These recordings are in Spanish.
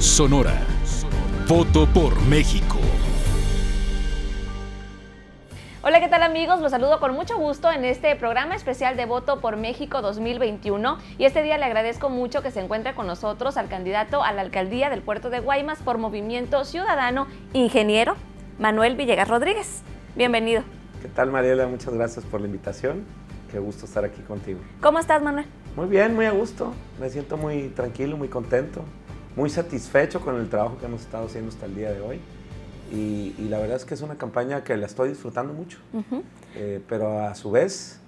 Sonora. Voto por México. Hola, ¿qué tal amigos? Los saludo con mucho gusto en este programa especial de Voto por México 2021 y este día le agradezco mucho que se encuentre con nosotros al candidato a la alcaldía del puerto de Guaymas por Movimiento Ciudadano, ingeniero Manuel Villegas Rodríguez. Bienvenido. ¿Qué tal, Mariela? Muchas gracias por la invitación. Qué gusto estar aquí contigo. ¿Cómo estás, Manuel? Muy bien, muy a gusto. Me siento muy tranquilo, muy contento, muy satisfecho con el trabajo que hemos estado haciendo hasta el día de hoy. Y la verdad es que es una campaña que la estoy disfrutando mucho, pero a su vez,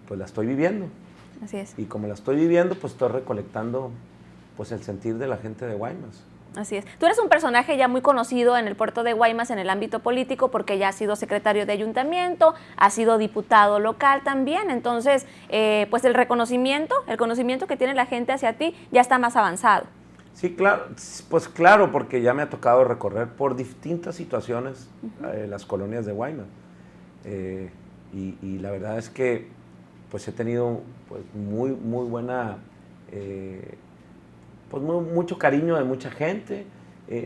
pues la estoy viviendo. Así es. Y como la estoy viviendo, pues estoy recolectando pues el sentir de la gente de Guaymas. Así es. Tú eres un personaje ya muy conocido en el puerto de Guaymas en el ámbito político porque ya has sido secretario de ayuntamiento, has sido diputado local también, entonces pues el conocimiento que tiene la gente hacia ti ya está más avanzado. Sí, claro, pues claro, porque ya me ha tocado recorrer por distintas situaciones las colonias de Guaymas. Y la verdad es que pues he tenido pues, muy buena, pues mucho cariño de mucha gente.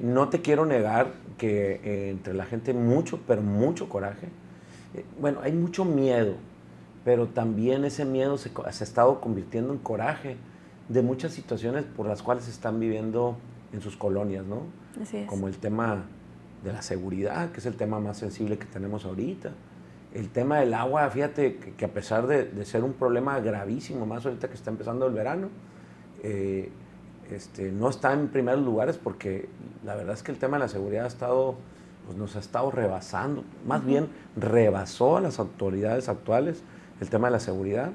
No te quiero negar que entre la gente pero mucho coraje. Bueno, hay mucho miedo, pero también ese miedo se ha estado convirtiendo en coraje de muchas situaciones por las cuales se están viviendo en sus colonias, ¿no? Así es. Como el tema de la seguridad, que es el tema más sensible que tenemos ahorita. El tema del agua, fíjate que a pesar de ser un problema gravísimo, más ahorita que está empezando el verano, no está en primeros lugares porque la verdad es que el tema de la seguridad pues nos ha estado rebasando, más bien rebasó a las autoridades actuales el tema de la seguridad.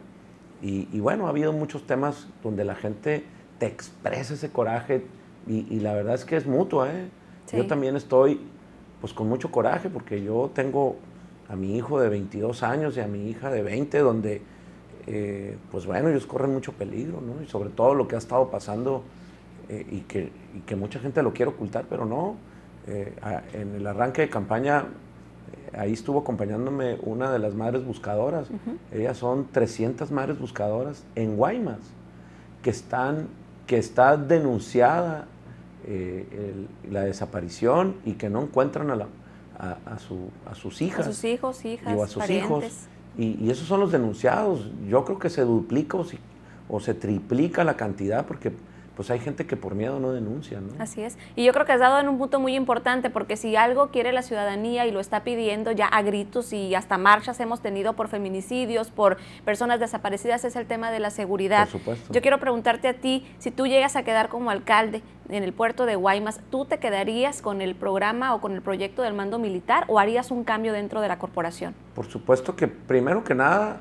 Y bueno, ha habido muchos temas donde la gente te expresa ese coraje y la verdad es que es mutuo, ¿eh? Sí. Yo también estoy pues con mucho coraje porque yo tengo a mi hijo de 22 años y a mi hija de 20 donde pues bueno, ellos corren mucho peligro, ¿no? Y sobre todo lo que ha estado pasando y que mucha gente lo quiere ocultar, pero no. En el arranque de campaña ahí estuvo acompañándome una de las madres buscadoras. Ellas son 300 madres buscadoras en Guaymas que está denunciada la desaparición y que no encuentran a sus hijas. A sus hijos, hijas, o a sus parientes. hijos. Y esos son los denunciados. Yo creo que se duplica o se triplica la cantidad porque pues hay gente que por miedo no denuncia, ¿no? Así es. Y yo creo que has dado en un punto muy importante, porque si algo quiere la ciudadanía y lo está pidiendo ya a gritos y hasta marchas hemos tenido por feminicidios, por personas desaparecidas, es el tema de la seguridad. Por supuesto. Yo quiero preguntarte a ti, si tú llegas a quedar como alcalde en el puerto de Guaymas, ¿tú te quedarías con el programa o con el proyecto del mando militar o harías un cambio dentro de la corporación? Por supuesto que primero que nada,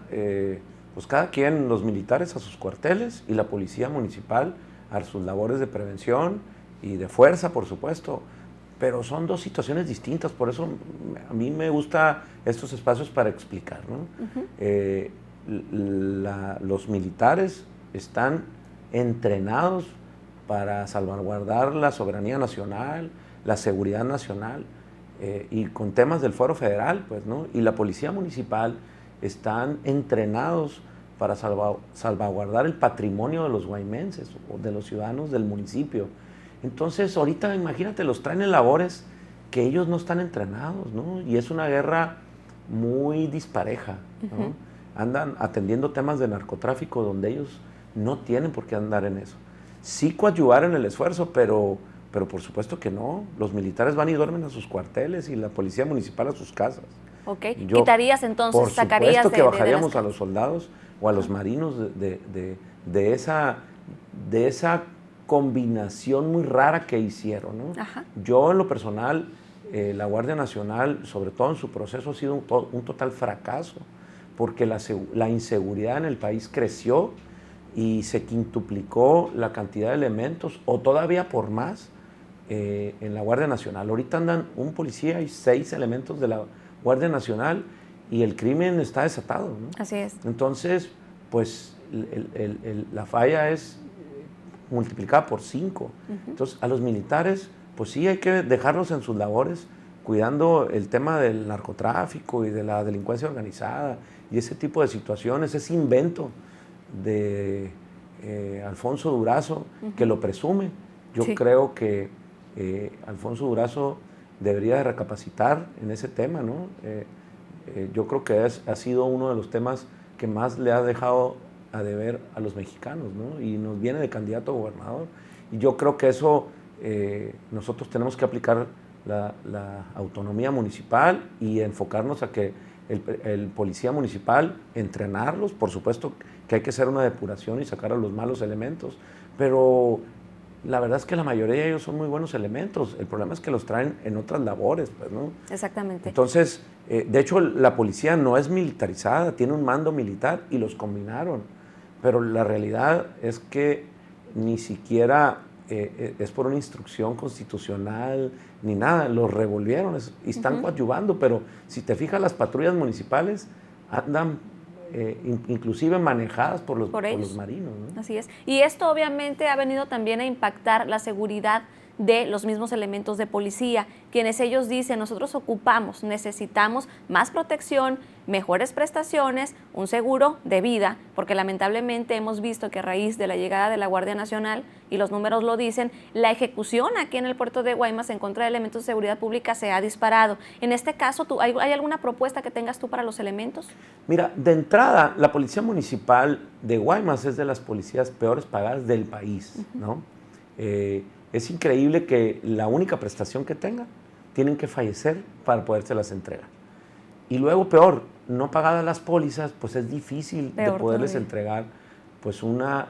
pues cada quien, los militares a sus cuarteles y la policía municipal a sus labores de prevención y de fuerza, por supuesto, pero son dos situaciones distintas, por eso a mí me gustan estos espacios para explicar, ¿no? Los militares están entrenados para salvaguardar la soberanía nacional, la seguridad nacional, y con temas del fuero federal, pues, ¿no? Y la policía municipal están entrenados para salvaguardar el patrimonio de los guaymenses o de los ciudadanos del municipio. Entonces, ahorita imagínate, los traen en labores que ellos no están entrenados, ¿no? Y es una guerra muy dispareja, ¿no? Andan atendiendo temas de narcotráfico donde ellos no tienen por qué andar en eso. Sí coadyuvar en el esfuerzo, pero por supuesto que no. Los militares van y duermen a sus cuarteles y la policía municipal a sus casas. Ok, quitarías entonces, sacarías por supuesto que bajaríamos a los soldados o a los marinos de esa combinación muy rara que hicieron, ¿no? Yo en lo personal, la Guardia Nacional, sobre todo en su proceso, ha sido un total fracaso, porque la inseguridad en el país creció y se quintuplicó la cantidad de elementos, o todavía por más, en la Guardia Nacional. Ahorita andan un policía y 6 elementos de la Guardia Nacional y el crimen está desatado, ¿no? Así es. Entonces, pues la falla es multiplicada por 5. Entonces, a los militares, pues sí hay que dejarlos en sus labores, cuidando el tema del narcotráfico y de la delincuencia organizada y ese tipo de situaciones, ese invento de Alfonso Durazo, que lo presume, Yo Sí. creo que Alfonso Durazo debería de recapacitar en ese tema, ¿no? Yo creo que ha sido uno de los temas que más le ha dejado a deber a los mexicanos, ¿no? Y nos viene de candidato a gobernador. Y yo creo que eso nosotros tenemos que aplicar la autonomía municipal y enfocarnos a que el policía municipal, entrenarlos, por supuesto que hay que hacer una depuración y sacar a los malos elementos, pero la verdad es que la mayoría de ellos son muy buenos elementos. El problema es que los traen en otras labores, pues, ¿no? Exactamente. Entonces, de hecho, la policía no es militarizada, tiene un mando militar y los combinaron. Pero la realidad es que ni siquiera es por una instrucción constitucional ni nada, los revolvieron y están coadyuvando, pero si te fijas, las patrullas municipales andan inclusive manejadas por los marinos, ¿no? Así es. Y esto obviamente ha venido también a impactar la seguridad de los mismos elementos de policía, quienes ellos dicen, nosotros ocupamos, necesitamos más protección, mejores prestaciones, un seguro de vida, porque lamentablemente hemos visto que a raíz de la llegada de la Guardia Nacional, y los números lo dicen, la ejecución aquí en el puerto de Guaymas en contra de elementos de seguridad pública se ha disparado. En este caso, ¿hay alguna propuesta que tengas tú para los elementos? Mira, de entrada, la Policía Municipal de Guaymas es de las policías peores pagadas del país, ¿no? Es increíble que la única prestación que tengan, tienen que fallecer para podérselas entregar. Y luego, peor, no pagadas las pólizas, pues es difícil Peor de poderles todavía. entregar pues una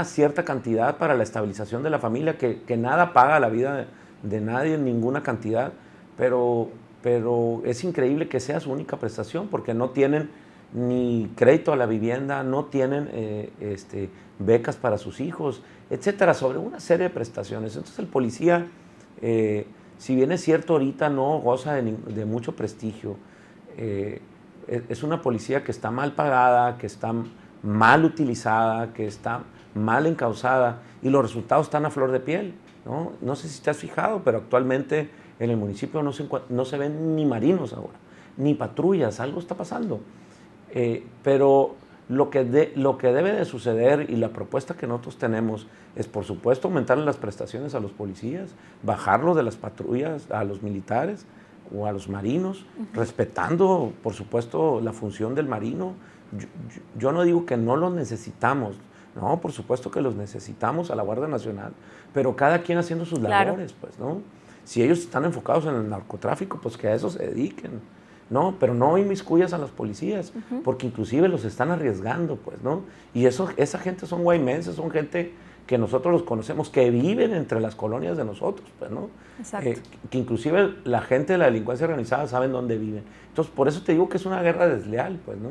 cierta cantidad para la estabilización de la familia, que nada paga la vida de nadie en ninguna cantidad, pero es increíble que sea su única prestación, porque no tienen ni crédito a la vivienda, no tienen becas para sus hijos, etcétera, sobre una serie de prestaciones. Entonces el policía, si bien es cierto ahorita no goza de mucho prestigio, es una policía que está mal pagada, que está mal utilizada, que está mal encauzada, y los resultados están a flor de piel, ¿no? No sé si te has fijado, pero actualmente en el municipio no se ven ni marinos ahora, ni patrullas, algo está pasando. Pero lo que debe de suceder, y la propuesta que nosotros tenemos, es por supuesto aumentar las prestaciones a los policías, bajarlo de las patrullas a los militares o a los marinos, respetando por supuesto la función del marino. Yo no digo que no los necesitamos, no, por supuesto que los necesitamos a la Guardia Nacional, pero cada quien haciendo sus labores, pues, ¿no? Si ellos están enfocados en el narcotráfico, pues que a eso se dediquen, ¿no? Pero no inmiscuyas a los policías, porque inclusive los están arriesgando, pues, ¿no? Y esa gente son guaymenses, son gente que nosotros los conocemos, que viven entre las colonias de nosotros, pues, ¿no? Exacto. Que inclusive la gente de la delincuencia organizada saben dónde viven. Entonces, por eso te digo que es una guerra desleal, pues, ¿no?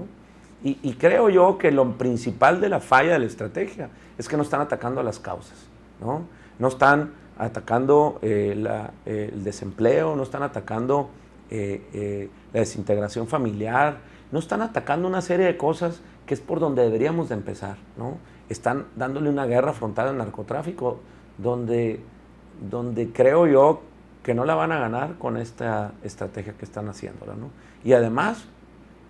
Y creo yo que lo principal de la falla de la estrategia es que no están atacando a las causas, ¿no? No están atacando el desempleo, no están atacando la desintegración familiar, no están atacando una serie de cosas que es por donde deberíamos de empezar, ¿no? Están dándole una guerra frontal al narcotráfico, donde creo yo que no la van a ganar con esta estrategia que están haciéndola, ¿no? Y además,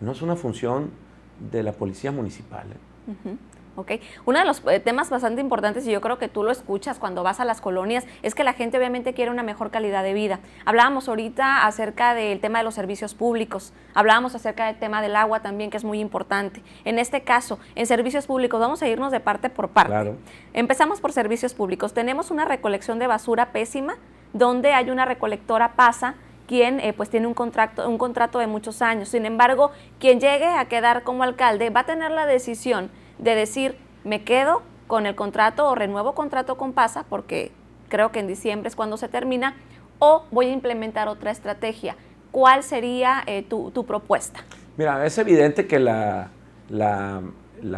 no es una función de la policía municipal, ¿eh? Ok. Uno de los temas bastante importantes, y yo creo que tú lo escuchas cuando vas a las colonias, es que la gente obviamente quiere una mejor calidad de vida. Hablábamos ahorita acerca del tema de los servicios públicos, hablábamos acerca del tema del agua también, que es muy importante. En este caso, en servicios públicos, vamos a irnos de parte por parte. Claro. Empezamos por servicios públicos. Tenemos una recolección de basura pésima, donde hay una recolectora PASA, quien pues tiene un contrato de muchos años. Sin embargo, quien llegue a quedar como alcalde va a tener la decisión de decir, me quedo con el contrato o renuevo contrato con PASA, porque creo que en diciembre es cuando se termina, o voy a implementar otra estrategia. ¿Cuál sería tu propuesta? Mira, es evidente que la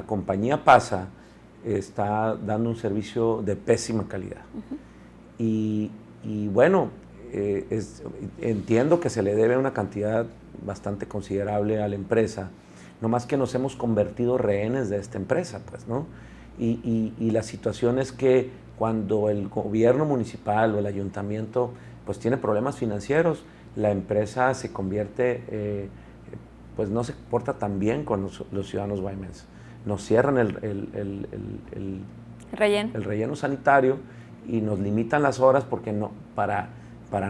compañía PASA está dando un servicio de pésima calidad. Y bueno, entiendo que se le debe una cantidad bastante considerable a la empresa, no más que nos hemos convertido rehenes de esta empresa, pues, ¿no? Y la situación es que cuando el gobierno municipal o el ayuntamiento pues tiene problemas financieros, la empresa se convierte, pues no se porta tan bien con los ciudadanos guaymenses. Nos cierran el relleno sanitario, y nos limitan las horas porque no, para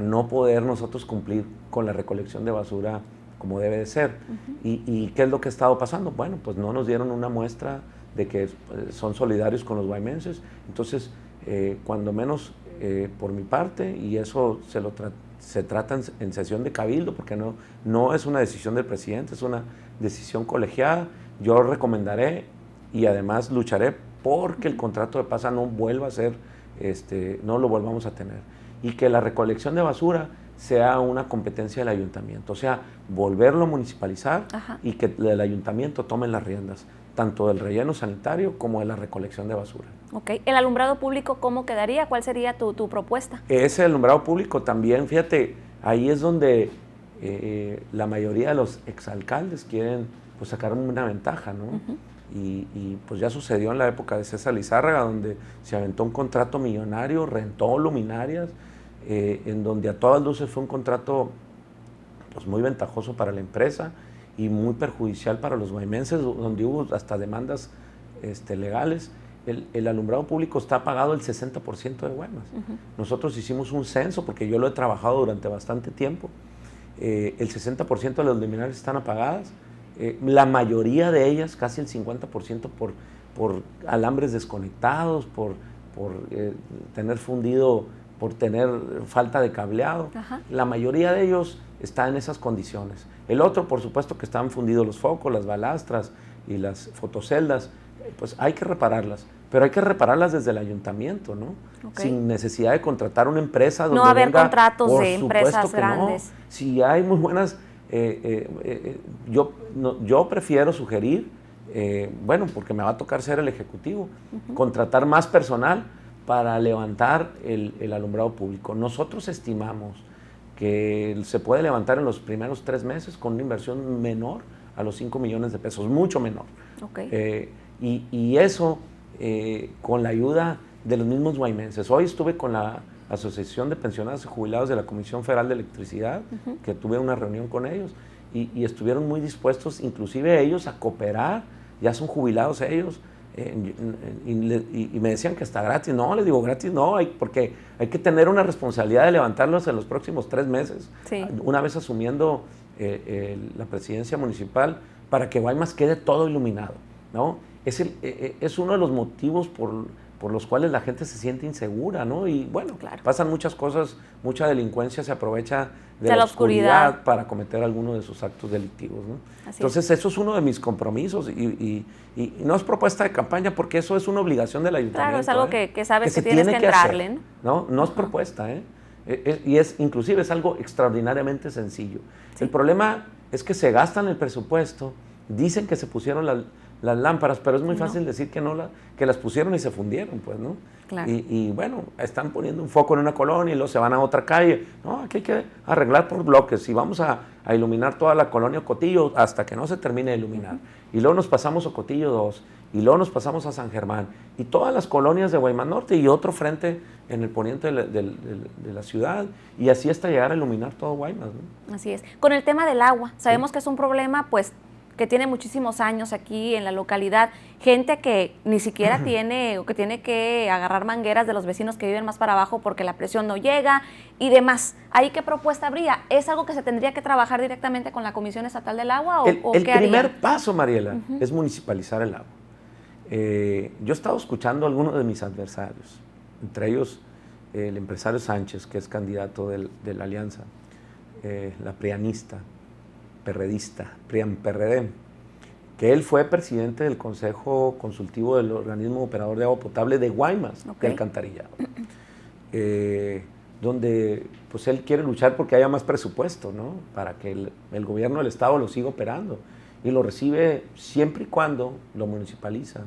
no poder nosotros cumplir con la recolección de basura como debe de ser. ¿Y qué es lo que ha estado pasando? Bueno, pues no nos dieron una muestra de que son solidarios con los guaymenses. Entonces, cuando menos por mi parte, y eso se trata en sesión de cabildo, porque no es una decisión del presidente, es una decisión colegiada, yo recomendaré y además lucharé porque el contrato de PASA no vuelva a ser, no lo volvamos a tener, y que la recolección de basura sea una competencia del ayuntamiento, o sea, volverlo a municipalizar. Ajá. Y que el ayuntamiento tome las riendas, tanto del relleno sanitario como de la recolección de basura. Ok. ¿El alumbrado público cómo quedaría? ¿Cuál sería tu propuesta? Ese alumbrado público también, fíjate, ahí es donde la mayoría de los exalcaldes quieren pues sacar una ventaja, ¿no? Y pues ya sucedió en la época de César Lizárraga, donde se aventó un contrato millonario, rentó luminarias, en donde a todas luces fue un contrato pues muy ventajoso para la empresa y muy perjudicial para los guaymenses, donde hubo hasta demandas legales. El alumbrado público está pagado el 60% de Guaymas. Nosotros hicimos un censo, porque yo lo he trabajado durante bastante tiempo. El 60% de las luminarias están apagadas. La mayoría de ellas, casi el 50%, por alambres desconectados, por tener fundido, por tener falta de cableado. Ajá. La mayoría de ellos está en esas condiciones. El otro, por supuesto, que están fundidos los focos, las balastras y las fotoceldas, pues hay que repararlas, pero hay que repararlas desde el ayuntamiento, ¿no? Okay. Sin necesidad de contratar una empresa donde no haber contratos de empresas grandes. No. Si hay muy buenas, yo prefiero sugerir, bueno, porque me va a tocar ser el ejecutivo, contratar más personal para levantar el alumbrado público. Nosotros estimamos que se puede levantar en los primeros 3 meses con una inversión menor a los 5 millones de pesos, mucho menor. Okay. Y eso con la ayuda de los mismos guaymenses. Hoy estuve con la Asociación de Pensionados y Jubilados de la Comisión Federal de Electricidad, que tuve una reunión con ellos, y estuvieron muy dispuestos, inclusive ellos, a cooperar. Ya son jubilados ellos, y me decían que está gratis. No, les digo, gratis no, porque hay que tener una responsabilidad de levantarlos en los próximos 3 meses, sí. Una vez asumiendo la presidencia municipal, para que Guaymas quede todo iluminado, ¿no? Es uno de los motivos por los cuales la gente se siente insegura, ¿no? Y bueno, claro, pasan muchas cosas, mucha delincuencia se aprovecha de la oscuridad para cometer alguno de sus actos delictivos, ¿no? Entonces, eso es uno de mis compromisos, y no es propuesta de campaña, porque eso es una obligación del ayuntamiento. Claro, es algo que sabes que tienes que entrarle, hacer, ¿no? No es propuesta, y inclusive es algo extraordinariamente sencillo. Sí. El problema es que se gastan el presupuesto, dicen que se pusieron las lámparas, pero es muy fácil decir que las pusieron y se fundieron, pues, ¿no? Claro. Y bueno, están poniendo un foco en una colonia y luego se van a otra calle. No, aquí hay que arreglar por bloques, y vamos a iluminar toda la colonia Ocotillo hasta que no se termine de iluminar. Y luego nos pasamos a Ocotillo 2, y luego nos pasamos a San Germán, y todas las colonias de Guaymas Norte, y otro frente en el poniente de la ciudad, y así hasta llegar a iluminar todo Guaymas, ¿no? Así es. Con el tema del agua, sabemos que es un problema, pues, que tiene muchísimos años aquí en la localidad, gente que ni siquiera tiene, o que tiene que agarrar mangueras de los vecinos que viven más para abajo porque la presión no llega y demás. ¿Ahí qué propuesta habría? ¿Es algo que se tendría que trabajar directamente con la Comisión Estatal del Agua o el qué haría? El primer paso, Mariela, es municipalizar el agua. Yo he estado escuchando a algunos de mis adversarios, entre ellos el empresario Sánchez, que es candidato de la alianza, la prianista, perredista, PRIAN-PRD, que él fue presidente del Consejo Consultivo del Organismo Operador de Agua Potable de Guaymas, del Alcantarillado, donde pues él quiere luchar porque haya más presupuesto, ¿no? Para que el gobierno del Estado lo siga operando, y lo recibe siempre y cuando lo municipaliza,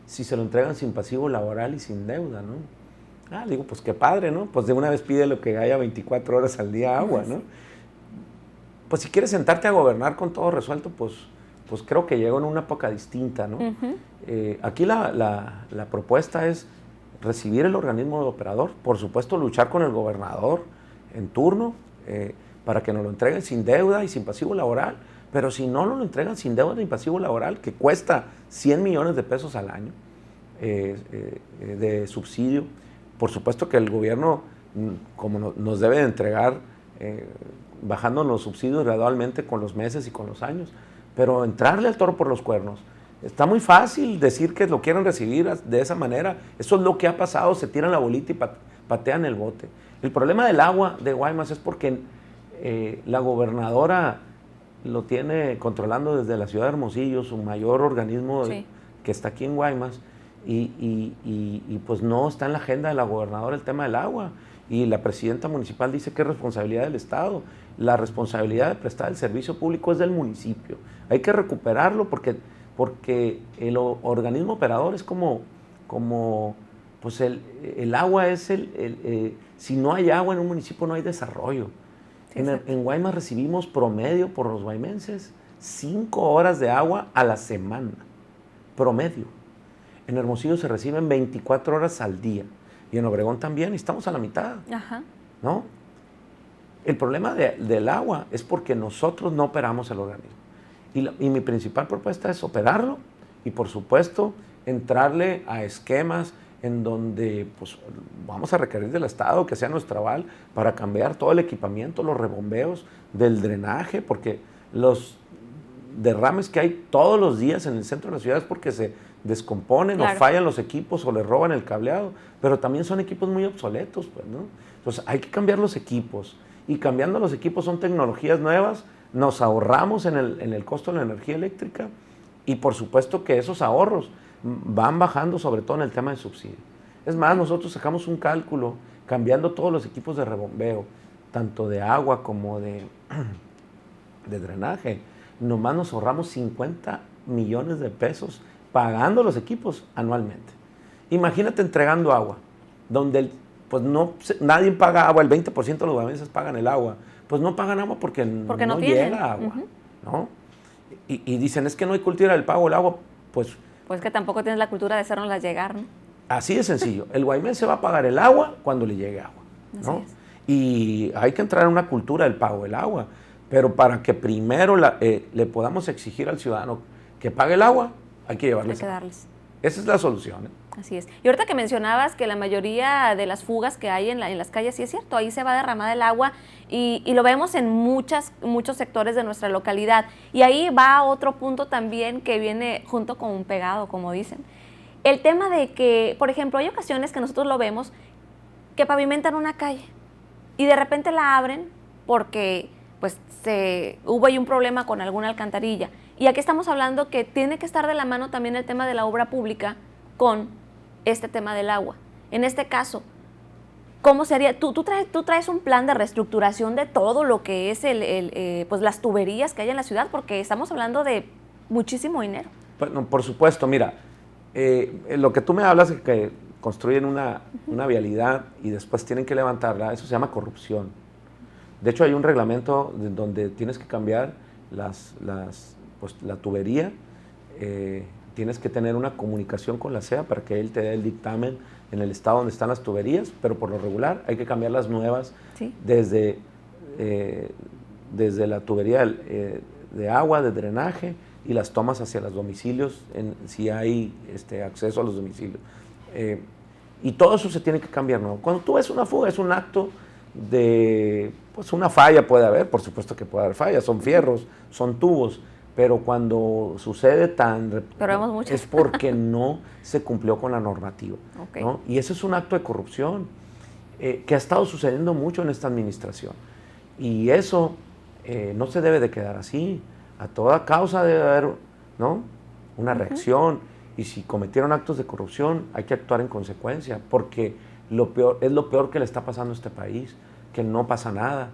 si se lo entregan sin pasivo laboral y sin deuda, ¿no? Digo, pues qué padre, ¿no? Pues de una vez pide lo que haya 24 horas al día agua, ¿no? Pues si quieres sentarte a gobernar con todo resuelto, pues creo que llegó en una época distinta, ¿no? Aquí la propuesta es recibir el organismo de operador, por supuesto luchar con el gobernador en turno, para que nos lo entreguen sin deuda y sin pasivo laboral, pero si no lo entregan sin deuda ni pasivo laboral, que cuesta 100 millones de pesos al año, de subsidio. Por supuesto que el gobierno, como nos debe de entregar, bajando los subsidios gradualmente con los meses y con los años, pero entrarle al toro por los cuernos. Está muy fácil decir que lo quieren recibir de esa manera. Eso es lo que ha pasado, se tiran la bolita y patean el bote. El problema del agua de Guaymas es porque la gobernadora lo tiene controlando desde la ciudad de Hermosillo, su mayor organismo que está aquí en Guaymas, y pues no está en la agenda de la gobernadora el tema del agua. Y la presidenta municipal dice que es responsabilidad del Estado. La responsabilidad de prestar el servicio público es del municipio. Hay que recuperarlo porque el organismo operador es como pues el agua es si no hay agua en un municipio no hay desarrollo. Sí, en Guaymas recibimos promedio por los guaymenses 5 horas de agua a la semana, promedio. En Hermosillo se reciben 24 horas al día y en Obregón también, y estamos a la mitad. Ajá. ¿No? El problema del agua es porque nosotros no operamos el organismo. Y mi principal propuesta es operarlo y, por supuesto, entrarle a esquemas en donde pues, vamos a requerir del Estado que sea nuestro aval para cambiar todo el equipamiento, los rebombeos del drenaje, porque los derrames que hay todos los días en el centro de la ciudad es porque se descomponen o fallan los equipos o le roban el cableado, pero también son equipos muy obsoletos, pues, ¿no? Entonces hay que cambiar los equipos, y cambiando los equipos son tecnologías nuevas, nos ahorramos en el costo de la energía eléctrica, y por supuesto que esos ahorros van bajando sobre todo en el tema de subsidio. Es más, nosotros sacamos un cálculo cambiando todos los equipos de rebombeo, tanto de agua como de drenaje, nomás nos ahorramos 50 millones de pesos pagando los equipos anualmente. Imagínate entregando agua, donde pues nadie paga agua, el 20% de los guayamenses pagan el agua, pues no pagan agua porque no llega agua, ¿no? Y dicen, es que no hay cultura del pago del agua, pues que tampoco tienes la cultura de hacernosla llegar, ¿no? Así de sencillo, el guaymense va a pagar el agua cuando le llegue agua, ¿no? Y hay que entrar en una cultura del pago del agua, pero para que primero le podamos exigir al ciudadano que pague el agua, hay que llevarles. Hay que darles. Esa es la solución, ¿eh? Así es. Y ahorita que mencionabas que la mayoría de las fugas que hay en las calles, sí es cierto, ahí se va derramada el agua y lo vemos en muchos sectores de nuestra localidad. Y ahí va otro punto también que viene junto con un pegado, como dicen. El tema de que, por ejemplo, hay ocasiones que nosotros lo vemos, que pavimentan una calle y de repente la abren porque pues hubo ahí un problema con alguna alcantarilla. Y aquí estamos hablando que tiene que estar de la mano también el tema de la obra pública con este tema del agua. En este caso, ¿cómo sería? Tú traes un plan de reestructuración de todo lo que es pues las tuberías que hay en la ciudad, porque estamos hablando de muchísimo dinero. Bueno, por supuesto, mira, lo que tú me hablas de que construyen una vialidad y después tienen que levantarla, eso se llama corrupción. De hecho, hay un reglamento donde tienes que cambiar pues, la tubería, tienes que tener una comunicación con la CEA para que él te dé el dictamen en el estado donde están las tuberías, pero por lo regular hay que cambiar las nuevas desde la tubería de agua, de drenaje, y las tomas hacia los domicilios, si hay acceso a los domicilios. Y todo eso se tiene que cambiar nuevo. Cuando tú ves una fuga, es un acto de, pues una falla puede haber, por supuesto que puede haber fallas, son fierros, son tubos, pero cuando sucede es porque no se cumplió con la normativa, ¿no? Y eso es un acto de corrupción que ha estado sucediendo mucho en esta administración, y eso no se debe de quedar así. A toda causa debe haber, ¿no?, una reacción, y si cometieron actos de corrupción hay que actuar en consecuencia, porque es lo peor que le está pasando a este país, que no pasa nada.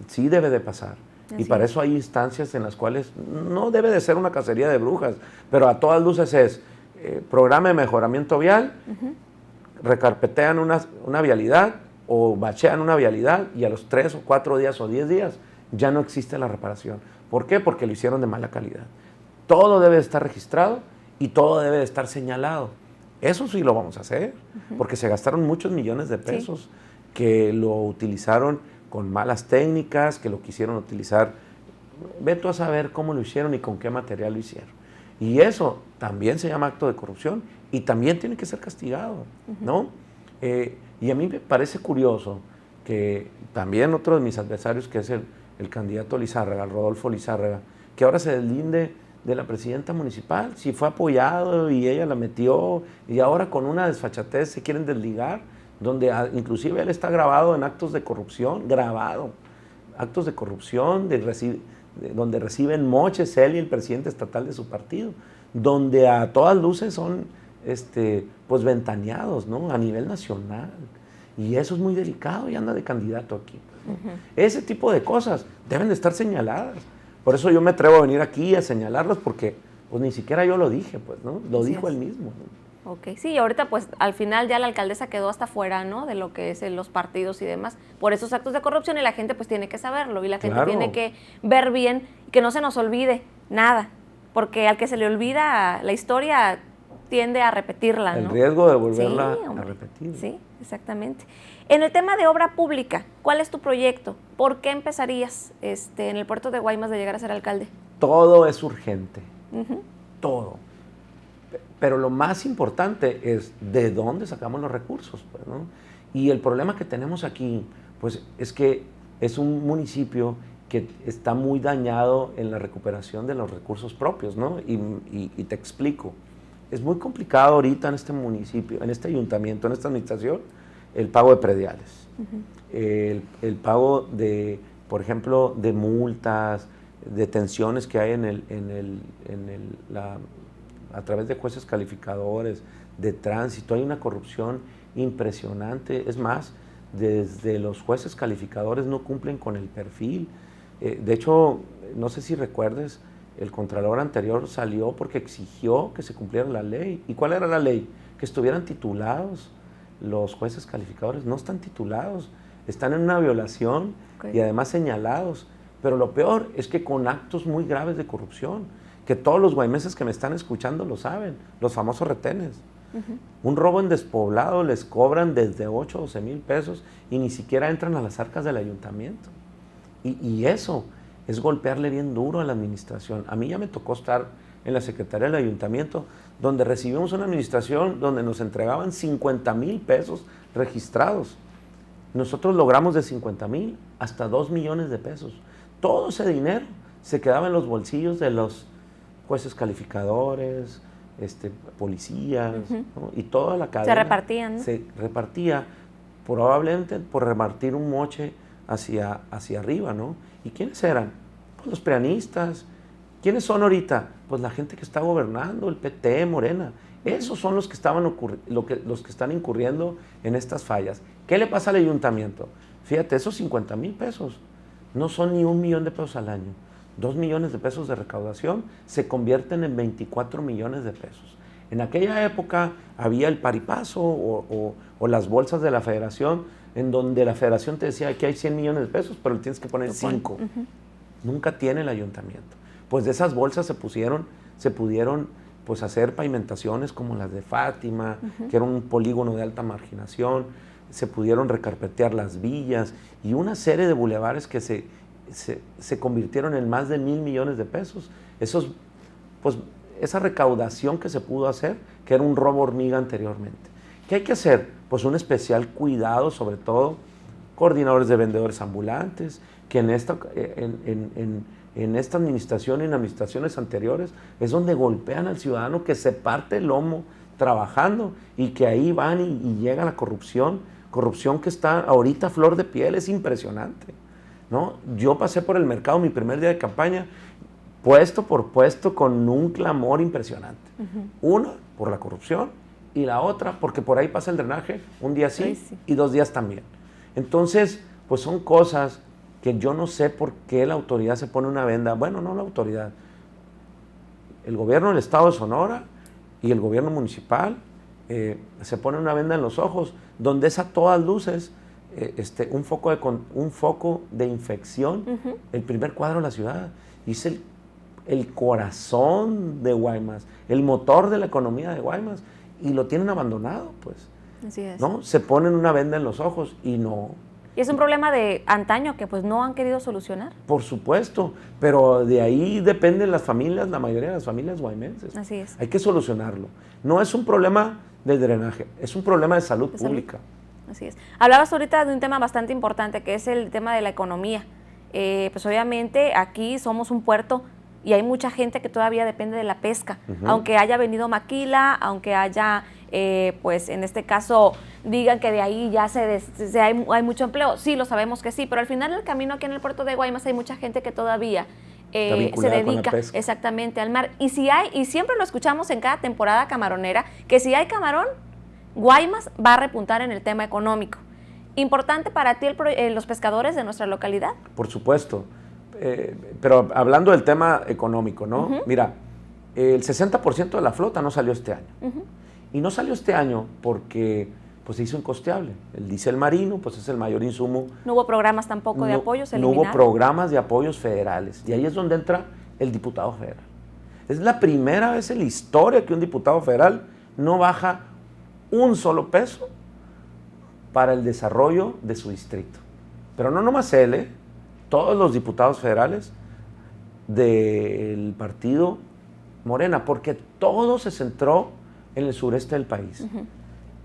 Sí debe de pasar. Así y para eso hay instancias en las cuales no debe de ser una cacería de brujas, pero a todas luces es programa de mejoramiento vial, recarpetean una vialidad o bachean una vialidad, y a los 3 o 4 días o 10 días ya no existe la reparación. ¿Por qué? Porque lo hicieron de mala calidad. Todo debe de estar registrado y todo debe de estar señalado. Eso sí lo vamos a hacer, porque se gastaron muchos millones de pesos que lo utilizaron con malas técnicas, que lo quisieron utilizar. Ve tú a saber cómo lo hicieron y con qué material lo hicieron. Y eso también se llama acto de corrupción y también tiene que ser castigado, ¿no? Y a mí me parece curioso que también otro de mis adversarios, que es el candidato Lizárraga, Rodolfo Lizárraga, que ahora se deslinde de la presidenta municipal, si fue apoyado y ella la metió, y ahora con una desfachatez se quieren desligar, donde inclusive él está grabado en actos de corrupción, actos de corrupción, donde reciben moches él y el presidente estatal de su partido, donde a todas luces son pues ventaneados, ¿no? A nivel nacional. Y eso es muy delicado y anda de candidato aquí. Ese tipo de cosas deben de estar señaladas. Por eso yo me atrevo a venir aquí a señalarlos, porque pues ni siquiera yo lo dije, pues, ¿no? Lo dijo él mismo, ¿no? Ok, sí, ahorita pues al final ya la alcaldesa quedó hasta fuera, ¿no? De lo que es los partidos y demás, por esos actos de corrupción, y la gente pues tiene que saberlo, y la gente tiene que ver bien, que no se nos olvide nada, porque al que se le olvida la historia tiende a repetirla, ¿no? El riesgo de volverla a repetir. Sí, exactamente. En el tema de obra pública, ¿cuál es tu proyecto? ¿Por qué empezarías en el puerto de Guaymas de llegar a ser alcalde? Todo es urgente, todo. Pero lo más importante es de dónde sacamos los recursos, pues, ¿no? Y el problema que tenemos aquí, pues, es que es un municipio que está muy dañado en la recuperación de los recursos propios, ¿no? Y te explico. Es muy complicado ahorita en este municipio, en este ayuntamiento, en esta administración, el pago de prediales, el pago de, por ejemplo, de multas, detenciones que hay a través de jueces calificadores, de tránsito. Hay una corrupción impresionante. Es más, desde los jueces calificadores no cumplen con el perfil. De hecho, no sé si recuerdes, el contralor anterior salió porque exigió que se cumpliera la ley. ¿Y cuál era la ley? Que estuvieran titulados. Los jueces calificadores no están titulados, están en una violación y además señalados. Pero lo peor es que con actos muy graves de corrupción, que todos los guaymeses que me están escuchando lo saben, los famosos retenes. Un robo en despoblado les cobran desde 8 o 12 mil pesos y ni siquiera entran a las arcas del ayuntamiento. Y eso es golpearle bien duro a la administración. A mí ya me tocó estar en la Secretaría del Ayuntamiento, donde recibimos una administración donde nos entregaban 50,000 pesos registrados. Nosotros logramos de 50,000 hasta 2 millones de pesos. Todo ese dinero se quedaba en los bolsillos de los jueces calificadores, policías, ¿no? Y toda la cadena. Se repartían, ¿no? Se repartía, probablemente por repartir un moche hacia arriba, ¿no? ¿Y quiénes eran? Pues los prianistas. ¿Quiénes son ahorita? Pues la gente que está gobernando, el PT, Morena. Esos son los que los que están incurriendo en estas fallas. ¿Qué le pasa al ayuntamiento? Fíjate, esos 50,000 pesos no son ni 1 millón de pesos al año. 2 millones de pesos de recaudación se convierten en 24 millones de pesos. En aquella época había el paripaso o las bolsas de la federación, en donde la federación te decía que hay 100 millones de pesos, pero le tienes que poner 5. Nunca tiene el ayuntamiento. Pues de esas bolsas se pudieron pues hacer pavimentaciones como las de Fátima, que era un polígono de alta marginación, se pudieron recarpetear las villas y una serie de bulevares que se convirtieron en más de 1,000 millones de pesos. Esa recaudación que se pudo hacer, que era un robo hormiga anteriormente. ¿Qué hay que hacer? Pues un especial cuidado, sobre todo coordinadores de vendedores ambulantes, que en esta administración y en administraciones anteriores es donde golpean al ciudadano que se parte el lomo trabajando y que ahí van y llega la corrupción que está ahorita a flor de piel, es impresionante, ¿no? Yo pasé por el mercado mi primer día de campaña, puesto por puesto, con un clamor impresionante. Una, por la corrupción, y la otra, porque por ahí pasa el drenaje, un día sí, y 2 días también. Entonces, pues son cosas que yo no sé por qué la autoridad se pone una venda. Bueno, no la autoridad. El gobierno del estado de Sonora y el gobierno municipal se pone una venda en los ojos, donde es a todas luces un foco de infección, el primer cuadro de la ciudad. Y es el corazón de Guaymas, el motor de la economía de Guaymas, y lo tienen abandonado, pues. Así es. ¿No? Se ponen una venda en los ojos y no. Y es un problema de antaño que pues no han querido solucionar. Por supuesto, pero de ahí dependen las familias, la mayoría de las familias guaymenses. Así es. Hay que solucionarlo. No es un problema de drenaje, es un problema de salud pública. Así es. Hablabas ahorita de un tema bastante importante, que es el tema de la economía. Pues obviamente aquí somos un puerto y hay mucha gente que todavía depende de la pesca, aunque haya venido Maquila, aunque haya, pues en este caso, digan que de ahí ya hay mucho empleo. Sí, lo sabemos que sí, pero al final del camino aquí en el puerto de Guaymas hay mucha gente que todavía se dedica exactamente al mar. Y siempre lo escuchamos en cada temporada camaronera, que si hay camarón, Guaymas va a repuntar en el tema económico. ¿Importante para ti los pescadores de nuestra localidad? Por supuesto, pero hablando del tema económico, ¿no? Mira, el 60% de la flota no salió este año. Y no salió este año porque pues, se hizo incosteable. El diésel marino pues, es el mayor insumo. No hubo programas tampoco de apoyos, no hubo programas de apoyos federales. Y ahí es donde entra el diputado federal. Es la primera vez en la historia que un diputado federal no baja un solo peso para el desarrollo de su distrito. Pero no nomás él, todos los diputados federales del partido Morena, porque todo se centró en el sureste del país.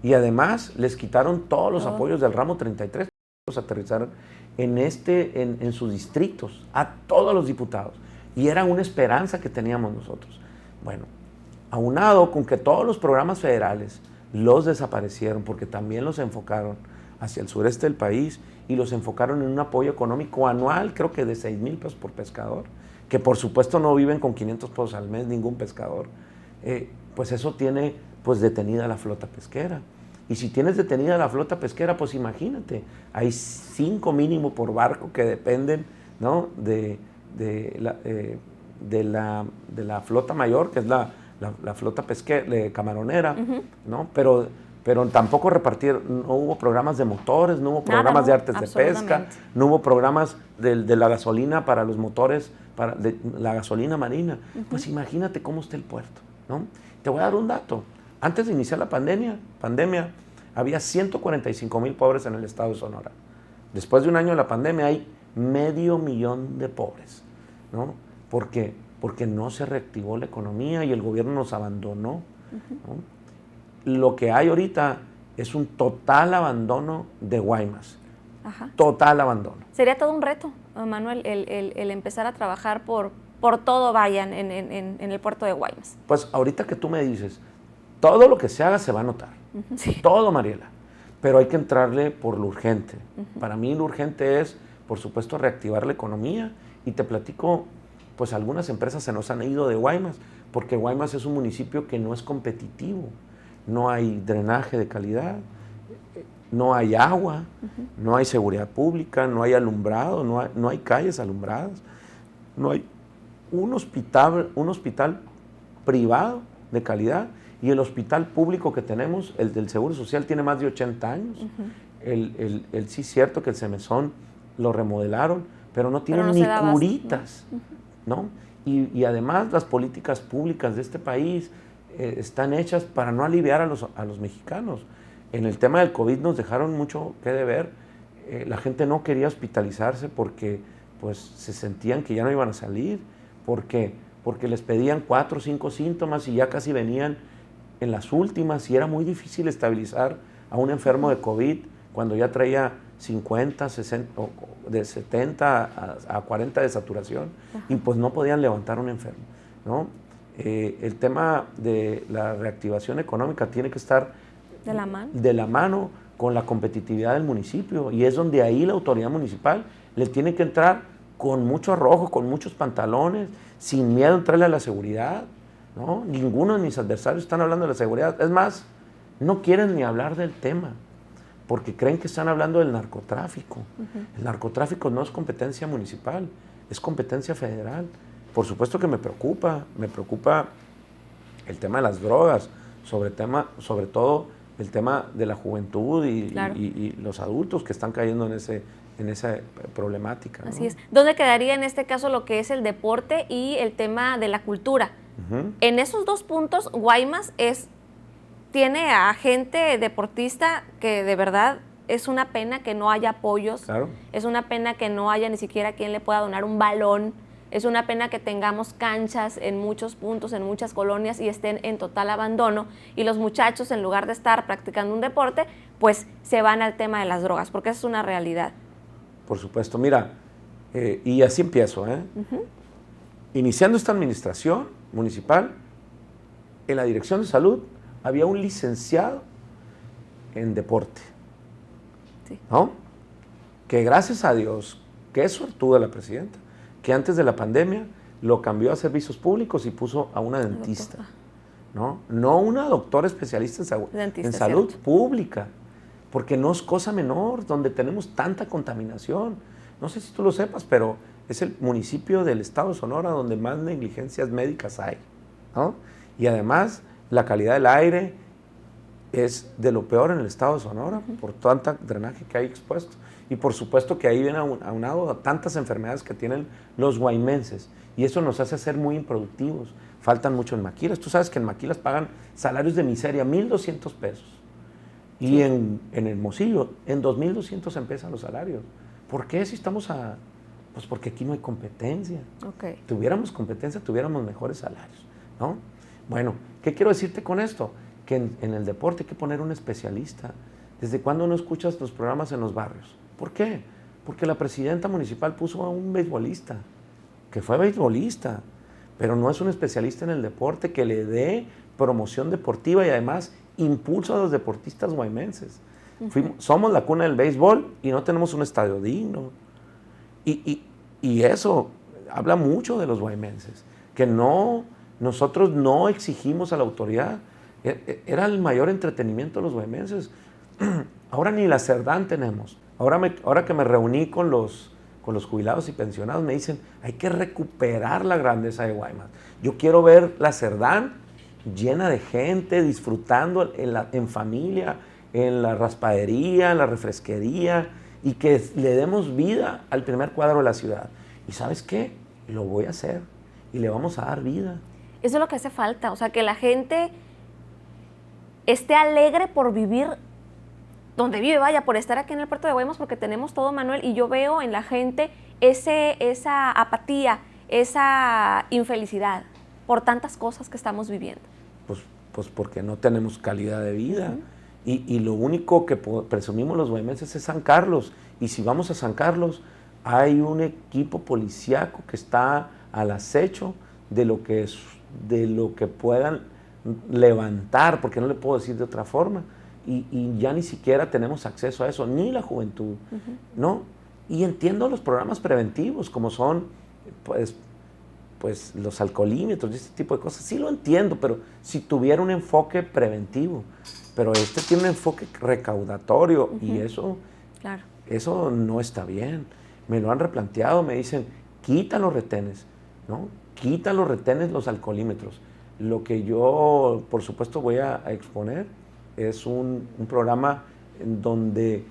Y además les quitaron todos los apoyos del ramo 33, los aterrizaron en sus distritos, a todos los diputados. Y era una esperanza que teníamos nosotros. Bueno, aunado con que todos los programas federales los desaparecieron porque también los enfocaron hacia el sureste del país y los enfocaron en un apoyo económico anual, creo que de 6,000 pesos por pescador, que por supuesto no viven con 500 pesos al mes ningún pescador, pues eso tiene pues detenida la flota pesquera. Y si tienes detenida la flota pesquera, pues imagínate, hay 5 mínimo por barco que dependen, ¿no? de la flota mayor, que es la flota camaronera, ¿no? Pero tampoco no hubo programas de motores, no hubo programas de artes de pesca, no hubo programas de la gasolina para los motores, de la gasolina marina. Pues imagínate cómo está el puerto, ¿no? Te voy a dar un dato. Antes de iniciar la pandemia, había 145,000 pobres en el estado de Sonora. Después de un año de la pandemia hay 500,000 de pobres, ¿no? ¿Por qué? Porque no se reactivó la economía y el gobierno nos abandonó, ¿no? Lo que hay ahorita es un total abandono de Guaymas. Total abandono. Sería todo un reto, Manuel, el empezar a trabajar por todo vayan en el puerto de Guaymas. Pues ahorita que tú me dices, todo lo que se haga se va a notar. Sí. Todo, Mariela. Pero hay que entrarle por lo urgente. Para mí lo urgente es, por supuesto, reactivar la economía. Y te platico, pues algunas empresas se nos han ido de Guaymas, porque Guaymas es un municipio que no es competitivo. No hay drenaje de calidad, no hay agua, no hay seguridad pública, no hay alumbrado, no hay calles alumbradas, no hay un hospital privado de calidad, y el hospital público que tenemos, el del Seguro Social, tiene más de 80 años. Sí es cierto que el Semezón lo remodelaron, pero no tiene ni curitas, ¿no? Y además las políticas públicas de este país están hechas para no aliviar a los mexicanos. En el tema del COVID nos dejaron mucho que deber. La gente no quería hospitalizarse porque pues, se sentían que ya no iban a salir. ¿Por qué? Porque les pedían 4 o 5 síntomas y ya casi venían en las últimas, y era muy difícil estabilizar a un enfermo de COVID cuando ya traía 50, 60, de 70 a 40 de saturación, y pues no podían levantar un enfermo, ¿no? El tema de la reactivación económica tiene que estar de la mano con la competitividad del municipio, y es donde ahí la autoridad municipal le tiene que entrar con mucho arrojo, con muchos pantalones, sin miedo a entrarle a la seguridad, ¿no? Ninguno de mis adversarios están hablando de la seguridad. Es más, no quieren ni hablar del tema, porque creen que están hablando del narcotráfico. El narcotráfico no es competencia municipal, es competencia federal. Por supuesto que me preocupa el tema de las drogas, sobre todo el tema de la juventud y los adultos que están cayendo en esa problemática, ¿no? Así es. ¿Dónde quedaría en este caso lo que es el deporte y el tema de la cultura? En esos dos puntos, Guaymas tiene a gente deportista que de verdad es una pena que no haya apoyos, Claro. es una pena que no haya ni siquiera quien le pueda donar un balón, es una pena que tengamos canchas en muchos puntos, en muchas colonias y estén en total abandono y los muchachos en lugar de estar practicando un deporte, pues se van al tema de las drogas, porque esa es una realidad. Por supuesto, mira, y así empiezo, Iniciando esta administración municipal, en la Dirección de Salud había un licenciado en deporte, Sí. ¿no? Que gracias a Dios, que es suertuda la presidenta, que antes de la pandemia lo cambió a servicios públicos y puso a una dentista, ¿no? No una doctora especialista en salud cierto. pública, porque no es cosa menor, donde tenemos tanta contaminación. No sé si tú lo sepas, pero es el municipio del estado de Sonora donde más negligencias médicas hay, ¿no? Y además, la calidad del aire es de lo peor en el estado de Sonora, por tanta drenaje que hay expuesto. Y por supuesto que ahí viene aunado a tantas enfermedades que tienen los guaymenses. Y eso nos hace ser muy improductivos. Faltan mucho en Maquilas. Tú sabes que en Maquilas pagan salarios de miseria, 1,200 pesos. Y en Hermosillo, en 2,200 empiezan los salarios. ¿Por qué si estamos Pues porque aquí no hay competencia. Okay. Tuviéramos competencia, tuviéramos mejores salarios, ¿no? Bueno, ¿qué quiero decirte con esto? Que en el deporte hay que poner un especialista. ¿Desde cuándo no escuchas los programas en los barrios? ¿Por qué? Porque la presidenta municipal puso a un beisbolista, que fue beisbolista, pero no es un especialista en el deporte que le dé promoción deportiva y además impulso a los deportistas guaymenses. Somos la cuna del béisbol y no tenemos un estadio digno. Y eso habla mucho de los guaymenses, que nosotros no exigimos a la autoridad. Era el mayor entretenimiento de los guaymenses. Ahora ni la Cerdán tenemos. Ahora que me reuní con los jubilados y pensionados, me dicen, hay que recuperar la grandeza de Guaymas. Yo quiero ver la Cerdán llena de gente, disfrutando en familia, en la raspadería, en la refresquería, y que le demos vida al primer cuadro de la ciudad. ¿Y sabes qué? Lo voy a hacer, y le vamos a dar vida. Eso es lo que hace falta, o sea, que la gente esté alegre por vivir donde vive, vaya, por estar aquí en el puerto de Guaymas, porque tenemos todo, Manuel, y yo veo en la gente esa apatía, esa infelicidad por tantas cosas que estamos viviendo. Pues porque no tenemos calidad de vida. Y lo único que presumimos los guaymenses es San Carlos. Y si vamos a San Carlos, hay un equipo policíaco que está al acecho de lo que puedan levantar, porque no le puedo decir de otra forma. Y ya ni siquiera tenemos acceso a eso, ni la juventud, ¿no? Y entiendo los programas preventivos, como son, pues los alcoholímetros y este tipo de cosas. Sí lo entiendo, pero si tuviera un enfoque preventivo. Pero este tiene un enfoque recaudatorio y eso no está bien. Me lo han replanteado, me dicen, quita los retenes, ¿no? Quita los retenes, los alcoholímetros. Lo que yo, por supuesto, voy a exponer es un programa en donde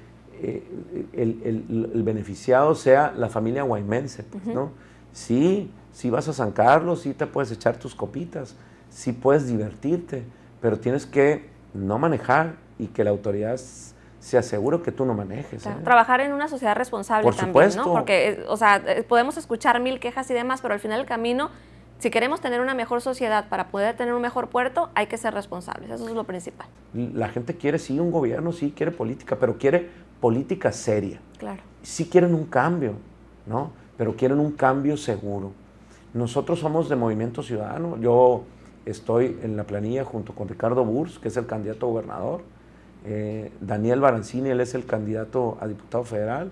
el beneficiado sea la familia guaymense, pues, ¿no? Sí vas a San Carlos, sí te puedes echar tus copitas, sí puedes divertirte, pero tienes que no manejar y que la autoridad se asegure que tú no manejes. Claro, trabajar en una sociedad responsable por también, supuesto. ¿no? Porque, o sea, podemos escuchar 1000 quejas y demás, pero al final del camino, si queremos tener una mejor sociedad para poder tener un mejor puerto, hay que ser responsables, eso es lo principal. La gente quiere, sí, un gobierno, sí, quiere política, pero quiere política seria. Claro. Sí quieren un cambio, ¿no? Pero quieren un cambio seguro. Nosotros somos de Movimiento Ciudadano. Yo estoy en la planilla junto con Ricardo Burs, que es el candidato a gobernador. Daniel Barancini, él es el candidato a diputado federal.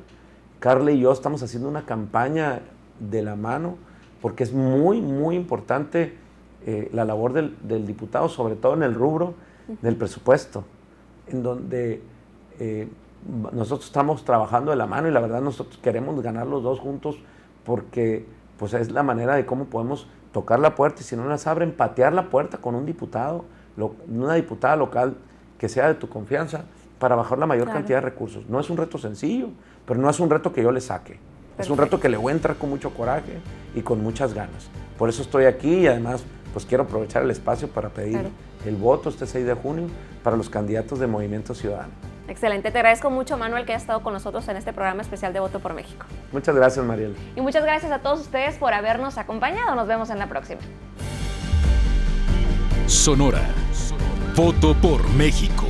Carla y yo estamos haciendo una campaña de la mano, porque es muy, muy importante la labor del diputado, sobre todo en el rubro del presupuesto, en donde nosotros estamos trabajando de la mano y la verdad nosotros queremos ganar los dos juntos, porque pues es la manera de cómo podemos tocar la puerta y si no las abren, patear la puerta con un diputado, una diputada local que sea de tu confianza para bajar la mayor cantidad de recursos. No es un reto sencillo, pero no es un reto que yo le saque. Perfecto. Es un reto que le voy a entrar con mucho coraje y con muchas ganas. Por eso estoy aquí y además pues quiero aprovechar el espacio para pedir el voto este 6 de junio para los candidatos de Movimiento Ciudadano. Excelente, te agradezco mucho, Manuel, que hayas estado con nosotros en este programa especial de Voto por México. Muchas gracias, Mariel. Y muchas gracias a todos ustedes por habernos acompañado. Nos vemos en la próxima. Sonora. Voto por México.